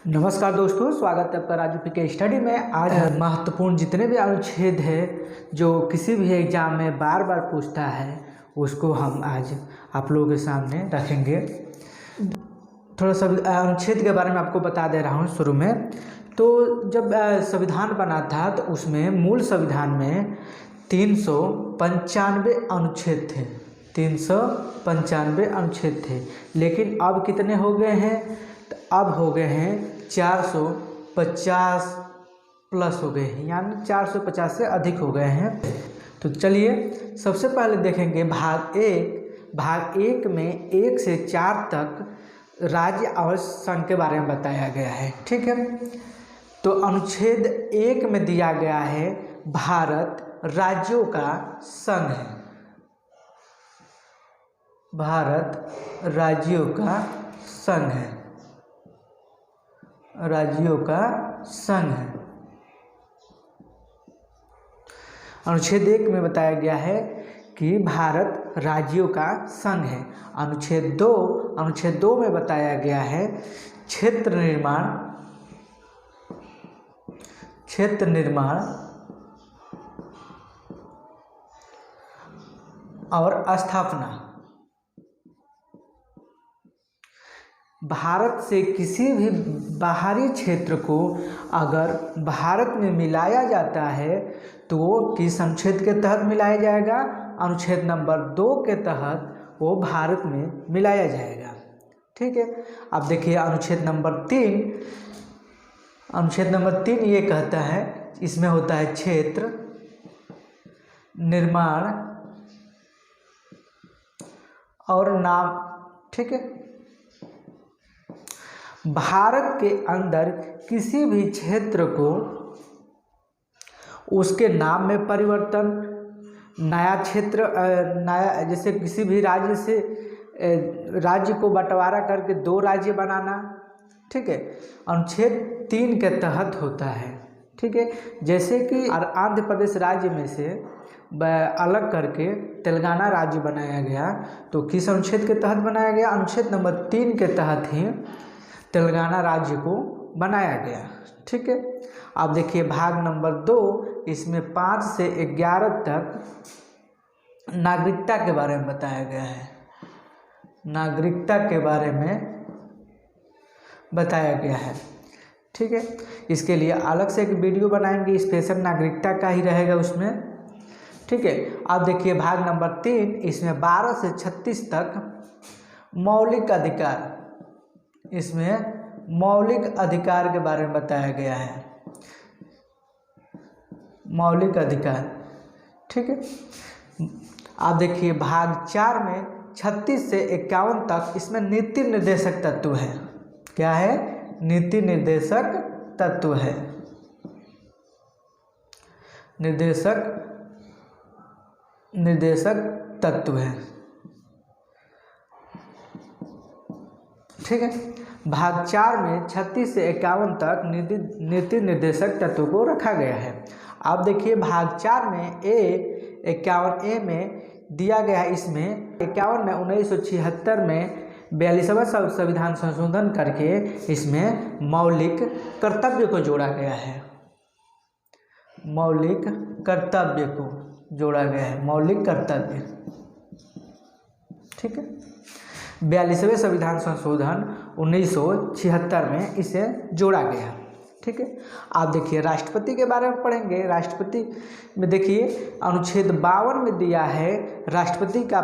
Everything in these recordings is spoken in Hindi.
नमस्कार दोस्तों, स्वागत है आपका राजू पी के स्टडी में। आज महत्वपूर्ण जितने भी अनुच्छेद है जो किसी भी एग्जाम में बार बार पूछता है उसको हम आज आप लोगों के सामने रखेंगे। थोड़ा सा अनुच्छेद के बारे में आपको बता दे रहा हूँ शुरू में। तो जब संविधान बना था तो उसमें मूल संविधान में 395 अनुच्छेद थे। 395 अनुच्छेद थे, लेकिन अब कितने हो गए हैं? तो अब हो गए हैं 450 प्लस हो गए हैं, यानी 450 से अधिक हो गए हैं। तो चलिए सबसे पहले देखेंगे भाग एक में 1 से 4 तक राज्य और संघ के बारे में बताया गया है। ठीक है, तो अनुच्छेद 1 में दिया गया है भारत राज्यों का संघ है। भारत राज्यों का संघ है। राज्यों का संघ है। अनुच्छेद 1 में बताया गया है कि भारत राज्यों का संघ है। अनुच्छेद 2 में बताया गया है क्षेत्र निर्माण और स्थापना। भारत से किसी भी बाहरी क्षेत्र को अगर भारत में मिलाया जाता है तो वो किस अनुच्छेद के तहत मिलाया जाएगा? अनुच्छेद नंबर 2 के तहत वो भारत में मिलाया जाएगा। ठीक है, अब देखिए अनुच्छेद नंबर 3 ये कहता है, इसमें होता है क्षेत्र निर्माण और नाम। ठीक है, भारत के अंदर किसी भी क्षेत्र को उसके नाम में परिवर्तन, नया क्षेत्र, नया जैसे किसी भी राज्य से राज्य को बंटवारा करके 2 राज्य बनाना। ठीक है, अनुच्छेद 3 के तहत होता है। ठीक है, जैसे कि आंध्र प्रदेश राज्य में से अलग करके तेलंगाना राज्य बनाया गया, तो किस अनुच्छेद के तहत बनाया गया? अनुच्छेद नंबर 3 के तहत ही तेलंगाना राज्य को बनाया गया। ठीक है, अब देखिए भाग नंबर 2, इसमें 5 से 11 तक नागरिकता के बारे में बताया गया है। नागरिकता के बारे में बताया गया है। ठीक है, इसके लिए अलग से एक वीडियो बनाएंगे, स्पेशल नागरिकता का ही रहेगा उसमें। ठीक है, अब देखिए भाग नंबर 3, इसमें 12 से 36 तक मौलिक अधिकार, इसमें मौलिक अधिकार के बारे में बताया गया है। मौलिक अधिकार। ठीक है, आप देखिए भाग 4 में 36 से 51 तक इसमें नीति निर्देशक तत्व है। क्या है? नीति निर्देशक तत्व है। निर्देशक तत्व है। ठीक है, भाग 4 में 36 से 51 तक नीति निर्देशक तत्व को रखा गया है। आप देखिए भाग 4 में 51A में दिया गया है, इसमें 51 में 1976 में 42वां संविधान संशोधन करके इसमें मौलिक कर्तव्य को जोड़ा गया है। मौलिक कर्तव्य को जोड़ा गया है। मौलिक कर्तव्य। ठीक है, 42वें संविधान संशोधन 1976 में इसे जोड़ा गया। ठीक है, आप देखिए राष्ट्रपति के बारे में पढ़ेंगे। राष्ट्रपति में देखिए अनुच्छेद 52 में दिया है राष्ट्रपति का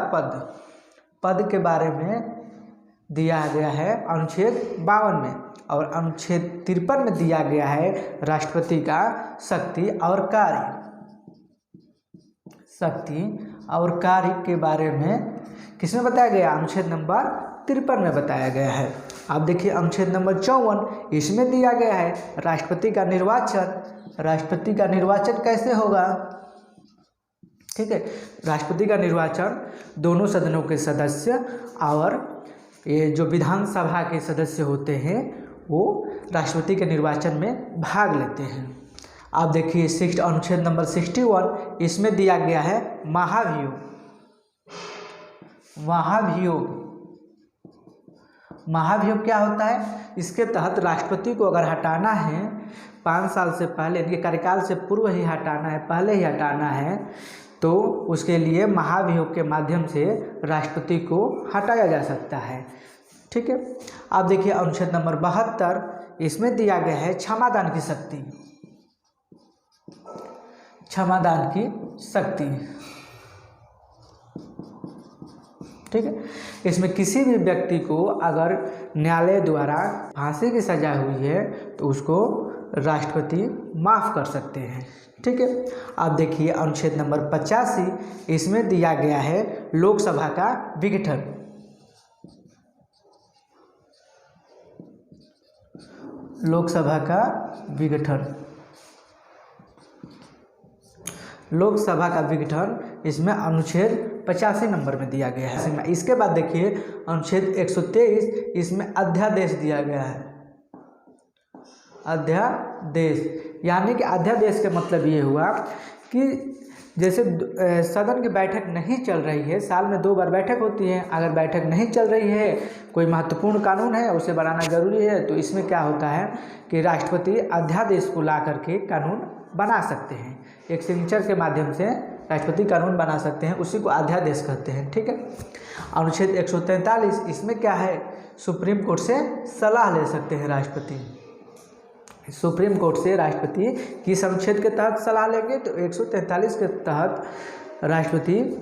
पद के बारे में दिया गया है अनुच्छेद 52 में, और अनुच्छेद 53 में दिया गया है राष्ट्रपति का शक्ति और कार्य के बारे में किसमें बताया गया? अनुच्छेद नंबर 53 में बताया गया है। आप देखिए अनुच्छेद नंबर 54, इसमें दिया गया है राष्ट्रपति का निर्वाचन। राष्ट्रपति का निर्वाचन कैसे होगा? ठीक है, राष्ट्रपति का निर्वाचन दोनों सदनों के सदस्य और ये जो विधानसभा के सदस्य होते हैं वो राष्ट्रपति के निर्वाचन में भाग लेते हैं। आप देखिए अनुच्छेद नंबर 61, इसमें दिया गया है महाभियोग। महाभियोग क्या होता है? इसके तहत राष्ट्रपति को अगर हटाना है 5 साल से पहले, इनके कार्यकाल से पूर्व ही हटाना है, पहले ही हटाना है, तो उसके लिए महाभियोग के माध्यम से राष्ट्रपति को हटाया जा सकता है। ठीक है। अब देखिए अनुच्छेद नंबर 72, इसमें दिया गया है क्षमादान की शक्ति। क्षमादान की शक्ति, ठीक है। इसमें किसी भी व्यक्ति को अगर न्यायालय द्वारा फांसी की सजा हुई है तो उसको राष्ट्रपति माफ़ कर सकते हैं। ठीक है। अब देखिए अनुच्छेद नंबर 85, इसमें दिया गया है लोकसभा का विघटन। लोकसभा का विघटन, लोकसभा का विघटन इसमें अनुच्छेद 85 नंबर में दिया गया है। इसके बाद देखिए अनुच्छेद 123, इसमें अध्यादेश दिया गया है। अध्यादेश यानी कि अध्यादेश का मतलब ये हुआ कि जैसे सदन की बैठक नहीं चल रही है, साल में 2 बार बैठक होती है, अगर बैठक नहीं चल रही है, कोई महत्वपूर्ण कानून है उसे बनाना जरूरी है, तो इसमें क्या होता है कि राष्ट्रपति अध्यादेश को ला करके कानून बना सकते हैं। एक सिग्नेचर के माध्यम से राष्ट्रपति कानून बना सकते हैं, उसी को अध्यादेश कहते हैं। ठीक है। अनुच्छेद 143, इसमें क्या है? सुप्रीम कोर्ट से सलाह ले सकते हैं राष्ट्रपति। सुप्रीम कोर्ट से राष्ट्रपति किस अनुच्छेद के तहत सलाह लेंगे? तो 143 के तहत राष्ट्रपति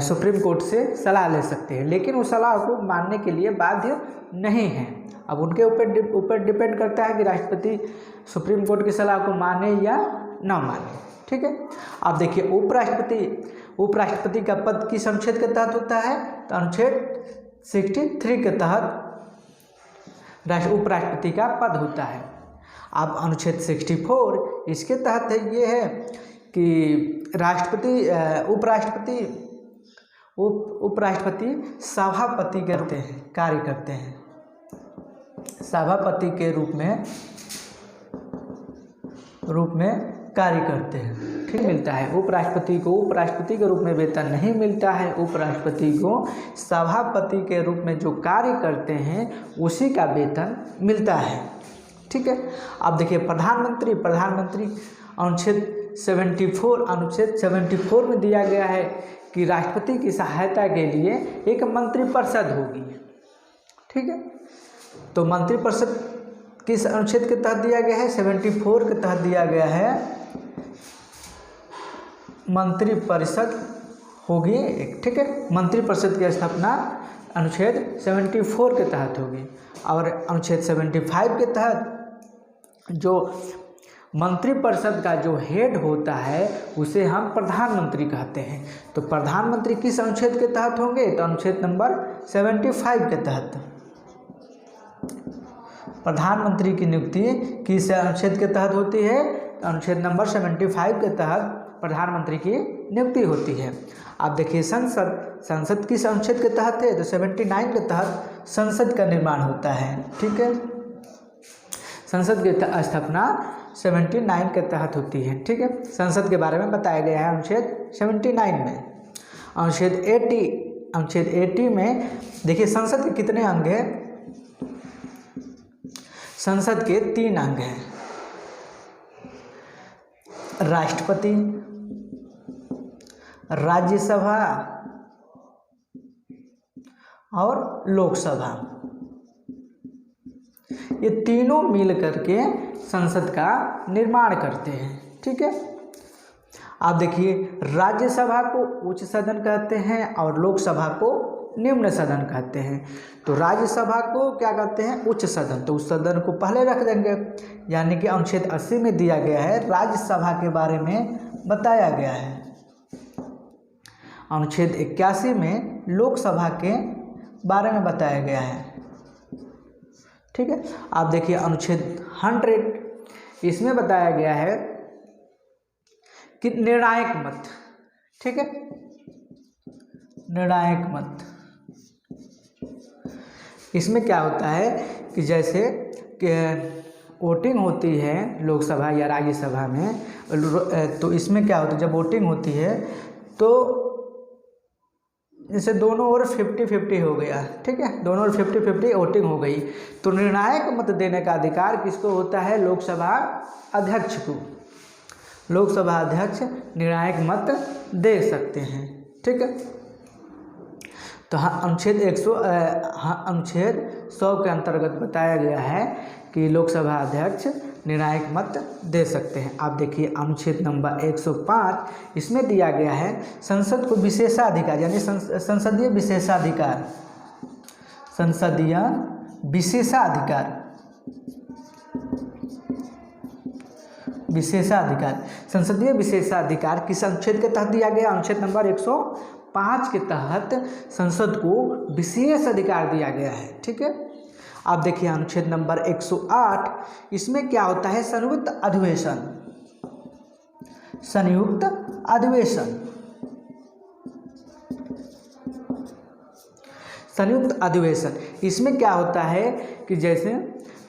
सुप्रीम कोर्ट से सलाह ले सकते हैं, लेकिन उस सलाह को मानने के लिए बाध्य नहीं है। अब उनके ऊपर डिपेंड करता है कि राष्ट्रपति सुप्रीम कोर्ट की सलाह को माने या ना माने। ठीक है। अब देखिए उपराष्ट्रपति का पद किस अनुच्छेद के तहत होता है? तो अनुच्छेद 63 के तहत उपराष्ट्रपति का पद होता है। अब अनुच्छेद 64, इसके तहत ये है कि उपराष्ट्रपति सभापति करते हैं, कार्य करते हैं, सभापति के रूप में कार्य करते हैं। ठीक मिलता है। उपराष्ट्रपति को उपराष्ट्रपति के रूप में वेतन नहीं मिलता है, उपराष्ट्रपति को सभापति के रूप में जो कार्य करते हैं उसी का वेतन मिलता है। ठीक है। अब देखिए प्रधानमंत्री अनुच्छेद 74 में दिया गया है कि राष्ट्रपति की सहायता के लिए एक मंत्रिपरिषद होगी। ठीक है। तो मंत्रिपरिषद किस अनुच्छेद के तहत दिया गया है? 74 के तहत दिया गया है, मंत्रिपरिषद होगी एक। ठीक है। मंत्रिपरिषद की स्थापना अनुच्छेद 74 के तहत होगी। और अनुच्छेद 75 के तहत जो मंत्रिपरिषद का जो हेड होता है उसे हम प्रधानमंत्री कहते हैं। तो प्रधानमंत्री किस अनुच्छेद के तहत होंगे? तो अनुच्छेद नंबर 75 के तहत। प्रधानमंत्री की नियुक्ति किस अनुच्छेद के तहत होती है? अनुच्छेद नंबर 75 के तहत प्रधानमंत्री की नियुक्ति होती है। अब देखिए संसद किस अनुच्छेद के तहत है? तो 79 के तहत संसद का निर्माण होता है। ठीक है। संसद की स्थापना 79 के तहत होती है। ठीक है। संसद के बारे में बताया गया है अनुच्छेद 79 में। अनुच्छेद 80 में देखिए संसद के कितने अंग हैं? संसद के 3 अंग हैं, राष्ट्रपति, राज्यसभा और लोकसभा। ये तीनों मिल करके संसद का निर्माण करते हैं। ठीक है। आप देखिए राज्यसभा को उच्च सदन कहते हैं और लोकसभा को निम्न सदन कहते हैं। तो राज्यसभा को क्या कहते हैं? उच्च सदन। तो उस सदन को पहले रख देंगे, यानी कि अनुच्छेद 80 में दिया गया है राज्यसभा के बारे में बताया गया है। अनुच्छेद 81 में लोकसभा के बारे में बताया गया है। ठीक है। आप देखिए अनुच्छेद 100, इसमें बताया गया है कि निर्णायक मत। ठीक है। निर्णायक मत, इसमें क्या होता है कि जैसे कि वोटिंग होती है लोकसभा या राज्यसभा में, तो इसमें क्या होता है, जब वोटिंग होती है तो जैसे दोनों ओर 50-50 हो गया, ठीक है, दोनों ओर 50-50 वोटिंग हो गई, तो निर्णायक मत देने का अधिकार किसको होता है? लोकसभा अध्यक्ष को। लोकसभा अध्यक्ष निर्णायक मत दे सकते हैं, ठीक है। तो अनुच्छेद 100 के अंतर्गत बताया गया है कि लोकसभा अध्यक्ष निर्णायक मत दे सकते हैं। आप देखिए अनुच्छेद नंबर 105, इसमें दिया गया है संसद को विशेषाधिकार, यानी संसदीय विशेषाधिकार, संसदीय विशेषाधिकार, विशेषाधिकार, संसदीय विशेषाधिकार किस अनुच्छेद के तहत दिया गया? अनुच्छेद नंबर 105 के तहत संसद को विशेष अधिकार दिया गया है, ठीक है। आप देखिए अनुच्छेद नंबर 108, इसमें क्या होता है? संयुक्त अधिवेशन, संयुक्त अधिवेशन, संयुक्त अधिवेशन। इसमें क्या होता है कि जैसे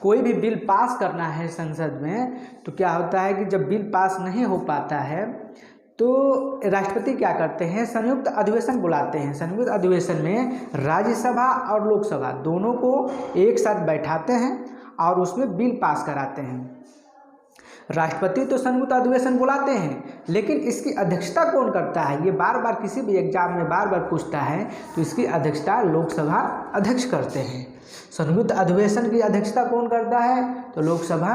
कोई भी बिल पास करना है संसद में, तो क्या होता है कि जब बिल पास नहीं हो पाता है तो राष्ट्रपति क्या करते हैं? संयुक्त अधिवेशन बुलाते हैं। संयुक्त अधिवेशन में राज्यसभा और लोकसभा दोनों को एक साथ बैठाते हैं और उसमें बिल पास कराते हैं। राष्ट्रपति तो संयुक्त अधिवेशन बुलाते हैं, लेकिन इसकी अध्यक्षता कौन करता है? ये बार बार किसी भी एग्जाम में बार बार पूछता है, तो इसकी अध्यक्षता लोकसभा अध्यक्ष करते हैं। संयुक्त अधिवेशन की अध्यक्षता कौन करता है? तो लोकसभा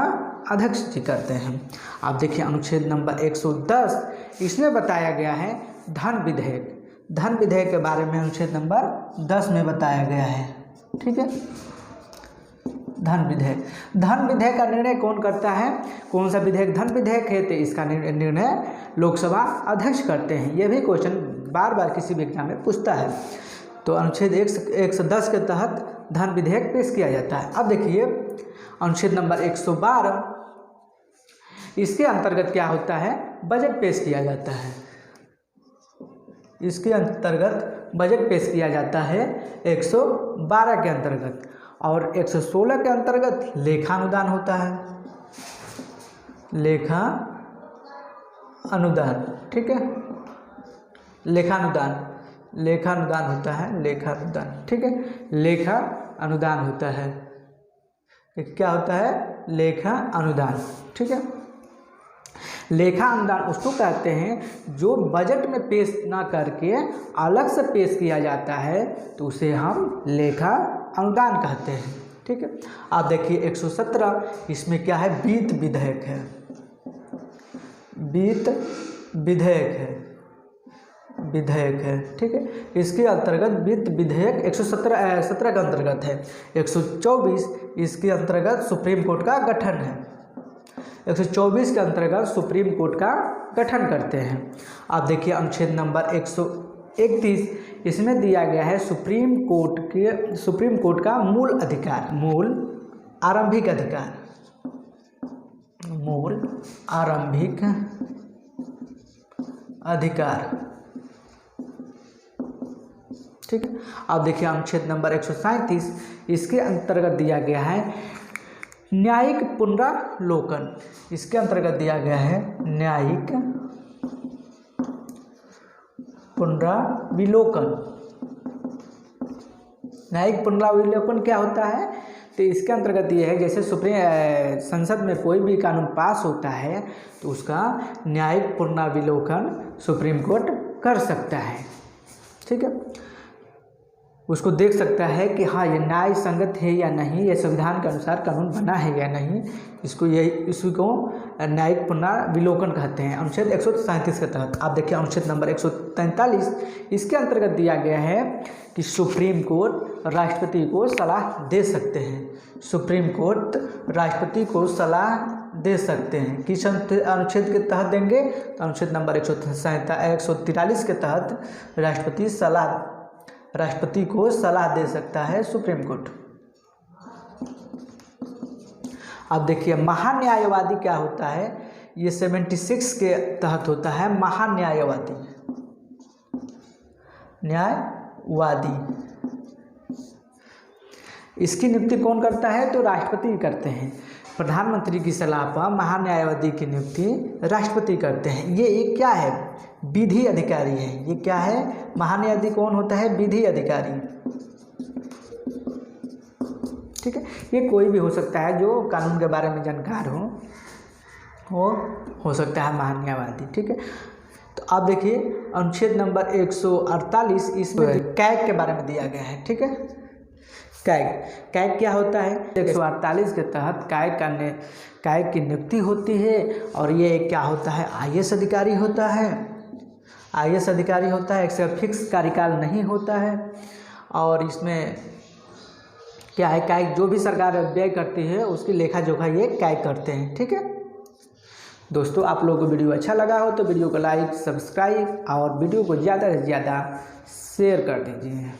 अध्यक्ष जी करते हैं। आप देखिए अनुच्छेद नंबर 110, इसमें बताया गया है धन विधेयक। धन विधेयक के बारे में अनुच्छेद नंबर 10 में बताया गया है, ठीक है। धन विधेयक, धन विधेयक का निर्णय कौन करता है? कौन सा विधेयक धन विधेयक है? तो इसका निर्णय लोकसभा अध्यक्ष करते हैं। यह भी क्वेश्चन बार बार किसी भी एग्जाम में पूछता है। तो अनुच्छेद 110 के तहत धन विधेयक पेश किया जाता है। अब देखिए अनुच्छेद नंबर 112, इसके अंतर्गत क्या होता है? बजट पेश किया जाता है। इसके अंतर्गत बजट पेश किया जाता है 112 के अंतर्गत, और 116 के अंतर्गत लेखा अनुदान होता है, लेखा अनुदान, ठीक है। लेखा अनुदान, लेखा अनुदान होता है, लेखा अनुदान, ठीक है। लेखा अनुदान होता है, क्या होता है? लेखा अनुदान, ठीक है। लेखा अनुदान उसको कहते हैं जो बजट में पेश ना करके अलग से पेश किया जाता है, तो उसे हम लेखा अनुदान कहते हैं, ठीक है। आप देखिए 117, इसमें क्या है? वित्त विधेयक है, वित्त विधेयक है, विधेयक है, ठीक है। इसके अंतर्गत वित्त विधेयक 117 के अंतर्गत है। 124, इसके अंतर्गत सुप्रीम कोर्ट का गठन है। 124 के अंतर्गत सुप्रीम कोर्ट का गठन करते हैं। आप देखिए अनुच्छेद नंबर 131, इसमें दिया गया है सुप्रीम कोर्ट का मूल अधिकार, मूल आरंभिक अधिकार, मूल आरंभिक अधिकार, ठीक है। आप देखिए अनुच्छेद नंबर 137, इसके अंतर्गत दिया गया है न्यायिक पुनरावलोकन। इसके अंतर्गत दिया गया है न्यायिक पुनरावलोकन। न्यायिक पुनरावलोकन क्या होता है? तो इसके अंतर्गत ये है, जैसे संसद में कोई भी कानून पास होता है तो उसका न्यायिक पुनरावलोकन सुप्रीम कोर्ट कर सकता है, ठीक है। उसको देख सकता है कि हाँ ये न्याय संगत है या नहीं, ये संविधान के अनुसार कानून बना है या नहीं। इसी को न्यायिक पुनरावलोकन कहते हैं अनुच्छेद 137 के तहत। आप देखिए अनुच्छेद नंबर 143, इसके अंतर्गत दिया गया है कि सुप्रीम कोर्ट राष्ट्रपति को सलाह दे सकते हैं। सुप्रीम कोर्ट राष्ट्रपति को सलाह दे सकते हैं। किस अनुच्छेद के तहत देंगे? तो अनुच्छेद नंबर 143 के तहत राष्ट्रपति को सलाह दे सकता है सुप्रीम कोर्ट। अब देखिए महान्यायवादी क्या होता है? ये 76 के तहत होता है महान्यायवादी, न्यायवादी। इसकी नियुक्ति कौन करता है? तो राष्ट्रपति करते हैं। प्रधानमंत्री की सलाह पर महान्यायवादी की नियुक्ति राष्ट्रपति करते हैं। ये एक क्या है? विधि अधिकारी है। ये क्या है? महान्यायाधीश कौन होता है? विधि अधिकारी। ठीक है, ये कोई भी हो सकता है जो कानून के बारे में जानकार हो सकता है महान्यायवादी। ठीक है, तो आप देखिए अनुच्छेद नंबर 148 इसमें कैग के बारे में दिया गया है। ठीक है, कैग क्या होता है? 148 के तहत कैग की नियुक्ति होती है और ये क्या होता है? IAS अधिकारी होता है। IAS अधिकारी होता है, एक फिक्स कार्यकाल नहीं होता है। और इसमें क्या है? कैग जो भी सरकार व्यय करती है उसकी लेखा जोखा ये कैग करते हैं। ठीक है दोस्तों, आप लोगों को वीडियो अच्छा लगा हो तो वीडियो को लाइक, सब्सक्राइब और वीडियो को ज़्यादा से ज़्यादा शेयर कर दीजिए।